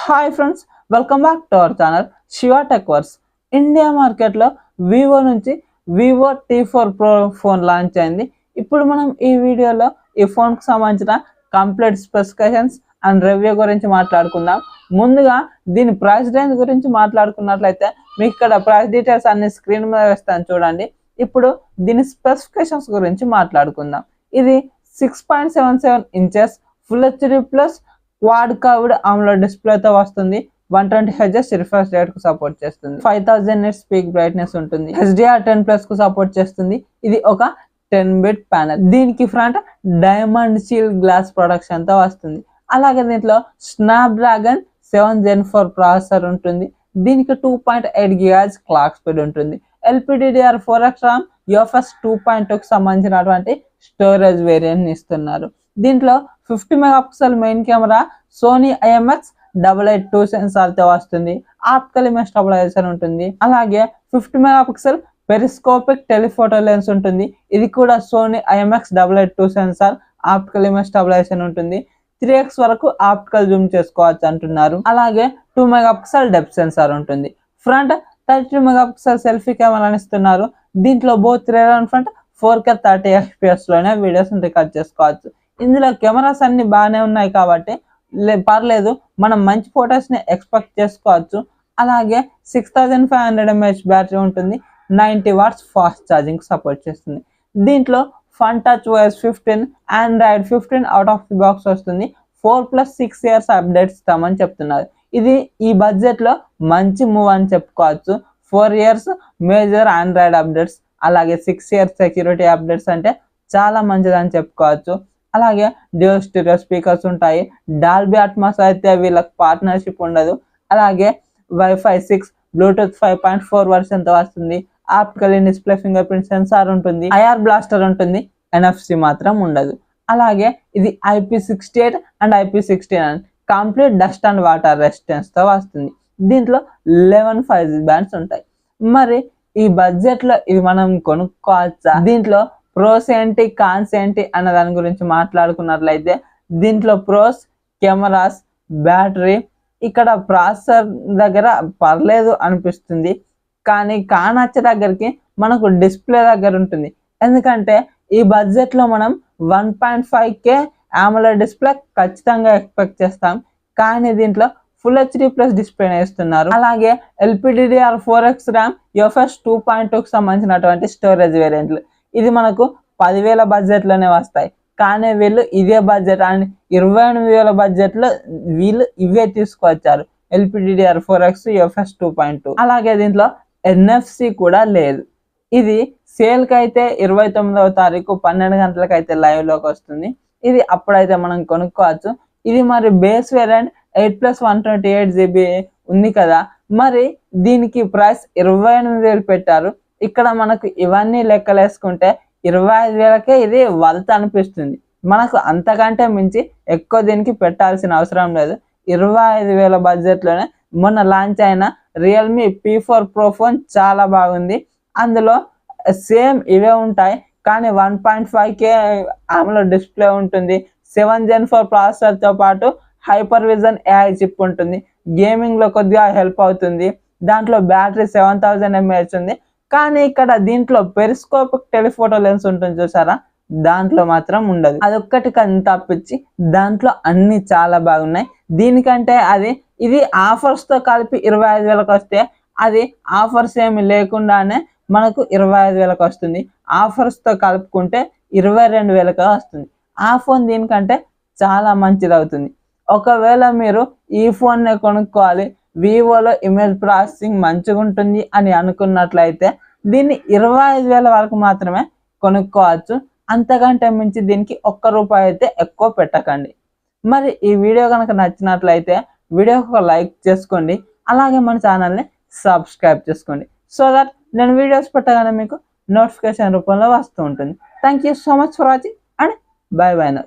Hi friends, welcome back to our channel Shiva tech verse. India మార్కెట్లో Vivo నుంచి Vivo T4 Pro phone launch అయింది. ఇప్పుడు మనం ఈ వీడియోలో ఈ ఫోన్కి సంబంధించిన కంప్లీట్ స్పెసిఫికేషన్స్ అండ్ రివ్యూ గురించి మాట్లాడుకుందాం. ముందుగా దీని ప్రైస్ రేంజ్ గురించి మాట్లాడుకున్నట్లయితే మీకు ఇక్కడ ప్రైస్ డీటెయిల్స్ అన్ని స్క్రీన్ మీద వేస్తాను చూడండి. ఇప్పుడు దీని స్పెసిఫికేషన్స్ గురించి మాట్లాడుకుందాం. ఇది 6.77 inches full HD plus quad curved AMOLED డిస్ప్లేతో వస్తుంది. 120 Hz రిఫ్రెష్ రేట్ కు సపోర్ట్ చేస్తుంది. 5000 nits పీక్ బ్రైట్నెస్ ఉంటుంది. HDR10+ కు సపోర్ట్ చేస్తుంది. ఇది ఒక 10-bit ప్యానెల్. దీనికి front diamond shield glass production తో వస్తుంది. అలాగే దీంట్లో స్నాప్డ్రాగన్ 7 Gen 4 ప్రాసెసర్ ఉంటుంది. దీనికి 2.8 GHz క్లాక్ స్పీడ్ ఉంటుంది. LPDDR4X RAM UFS 2.2 కు సంబంధించినటువంటి స్టోరేజ్ వేరియంట్ ఇస్తున్నారు. దీంట్లో 50 megapixel main camera, Sony IMX882 సెన్సార్తో వస్తుంది. ఆప్టికల్ ఇమేజ్ స్టెబిలైజేషన్ ఉంటుంది. అలాగే 50 మెగాపిక్సెల్ పెరిస్కోపిక్ టెలిఫోటో లెన్స్ ఉంటుంది. ఇది కూడా Sony IMX882 sensor, optical image stabilisation ఉంటుంది. 3x వరకు ఆప్టికల్ జూమ్ చేసుకోవచ్చు అంటున్నారు. అలాగే 2 మెగాపిక్సెల్ డెప్త్ సెన్సార్ ఉంటుంది. ఫ్రంట్ 32 మెగాపిక్సెల్ సెల్ఫీ కెమెరాని ఇస్తున్నారు. దీంట్లో both rear and front 4K 30 FPS లోనే వీడియోస్ రికార్డ్ చేసుకోవచ్చు. ఇందులో కెమెరాస్ అన్ని బాగానే ఉన్నాయి కాబట్టి పర్లేదు, మనం మంచి ఫొటోస్ ని ఎక్స్పెక్ట్ చేసుకోవచ్చు. అలాగే 6500 mAh బ్యాటరీ ఉంటుంది. 90 watts ఫాస్ట్ ఛార్జింగ్ సపోర్ట్ చేస్తుంది. దీంట్లో fun touch OS 15, Android 15 out of the box వస్తుంది. 4+6 years అప్డేట్స్ ఇస్తామని చెప్తున్నారు. ఇది ఈ బడ్జెట్ లో మంచి మూవ్ అని చెప్పుకోవచ్చు. 4 years మేజర్ ఆండ్రాయిడ్ అప్డేట్స్, అలాగే 6 years సెక్యూరిటీ అప్డేట్స్ అంటే చాలా మంచిదని చెప్పుకోవచ్చు. అలాగే డ్యూయల్ స్టీరియో స్పీకర్స్ ఉంటాయి. డాల్బీ అట్మాస్ అయితే వీళ్ళకి పార్ట్నర్షిప్ ఉండదు. అలాగే Wi-Fi 6, బ్లూటూత్ 5.4 వర్షన్తో వస్తుంది. Optical in display finger print censor ఉంటుంది. IR బ్లాస్టర్ ఉంటుంది. NFC మాత్రం ఉండదు. అలాగే ఇది IP68 and IP69 complete dust and water resistance తో వస్తుంది. దీంట్లో 11 5G బ్యాండ్స్ ఉంటాయి. మరి ఈ బడ్జెట్ లో ఇవి మనం కొనుక్కోవచ్చా? దీంట్లో ప్రోస్ ఏంటి, కాన్స్ ఏంటి అన్న దాని గురించి మాట్లాడుకున్నట్లయితే దీంట్లో ప్రోస్ కెమెరాస్, బ్యాటరీ, ఇక్కడ ప్రాసెసర్ దగ్గర పర్లేదు అనిపిస్తుంది. కానీ కానొచ్చే దగ్గరికి మనకు డిస్ప్లే దగ్గర ఉంటుంది. ఎందుకంటే ఈ బడ్జెట్ లో మనం 1.5K AMOLED డిస్ప్లే ఖచ్చితంగా ఎక్స్పెక్ట్ చేస్తాం. కానీ దీంట్లో ఫుల్ హెచ్డి ప్లస్ డిస్ప్లే ఇస్తున్నారు. అలాగే LPDDR4X RAM UFS 2.2 కు సంబంధించినటువంటి స్టోరేజ్ వేరియంట్లు. ఇది మనకు 10,000 బడ్జెట్ లోనే వస్తాయి. కానీ వీళ్ళు ఇదే బడ్జెట్ అండ్ 28,000 బడ్జెట్ లో వీళ్ళు ఇవే తీసుకొచ్చారు. LPDDR4X UFS 2.2. అలాగే దీంట్లో NFC కూడా లేదు. ఇది సేల్ కి అయితే 29వ తారీఖు 12 గంటలకు అయితే లైవ్ లోకి వస్తుంది. ఇది అప్పుడైతే మనం కొనుక్కోవచ్చు. ఇది మరి బేస్ వేరియంట్ 8+128GB ఉంది కదా, మరి దీనికి ప్రైస్ 28,000 పెట్టారు. ఇక్కడ మనకు ఇవన్నీ లెక్కలేసుకుంటే 25,000కే ఇది వర్త్ అనిపిస్తుంది. మనకు అంతకంటే మించి ఎక్కువ దీనికి పెట్టాల్సిన అవసరం లేదు. 25,000 బడ్జెట్ లోనే మొన్న లాంచ్ అయిన రియల్మీ P4 Pro ఫోన్ చాలా బాగుంది. అందులో సేమ్ ఇవే ఉంటాయి, కానీ 1.5K AMOLED డిస్ప్లే ఉంటుంది. 7 Gen 4 ప్రాసెసర్ తో పాటు హైపర్ విజన్ AI చిప్ ఉంటుంది. గేమింగ్ లో కొద్దిగా హెల్ప్ అవుతుంది. దాంట్లో బ్యాటరీ 7000 mAh ఉంది. కానీ ఇక్కడ దీంట్లో పెరిస్కోపిక్ టెలిఫోటో లెన్స్ ఉంటుంది చూసారా, దాంట్లో మాత్రం ఉండదు. అదొక్కటి కానీ తప్పించి దాంట్లో అన్ని చాలా బాగున్నాయి. దీనికంటే ఇది ఆఫర్స్ తో కలిపి 25,000కి వస్తే, అది ఆఫర్స్ ఏమి లేకుండానే మనకు 25,000కి వస్తుంది. ఆఫర్స్ తో కలుపుకుంటే 22,000కి వస్తుంది. ఆ ఫోన్ దీనికంటే చాలా మంచిది అవుతుంది. ఒకవేళ మీరు ఈ ఫోన్ నే కొనుక్కోవాలి, వివోలో ఇమేజ్ ప్రాసెసింగ్ మంచిగా ఉంటుంది అని అనుకున్నట్లయితే దీన్ని 25,000 వరకు మాత్రమే కొనుక్కోవచ్చు. అంతకంటే మించి దీనికి ₹1 అయితే ఎక్కువ పెట్టకండి. మరి ఈ వీడియో కనుక నచ్చినట్లయితే వీడియోకి ఒక లైక్ చేసుకోండి. అలాగే మన ఛానల్ని సబ్స్క్రైబ్ చేసుకోండి. సో దట్ నేను వీడియోస్ పెట్టగానే మీకు నోటిఫికేషన్ రూపంలో వస్తూ ఉంటుంది. Thank you so much for watching and by by now.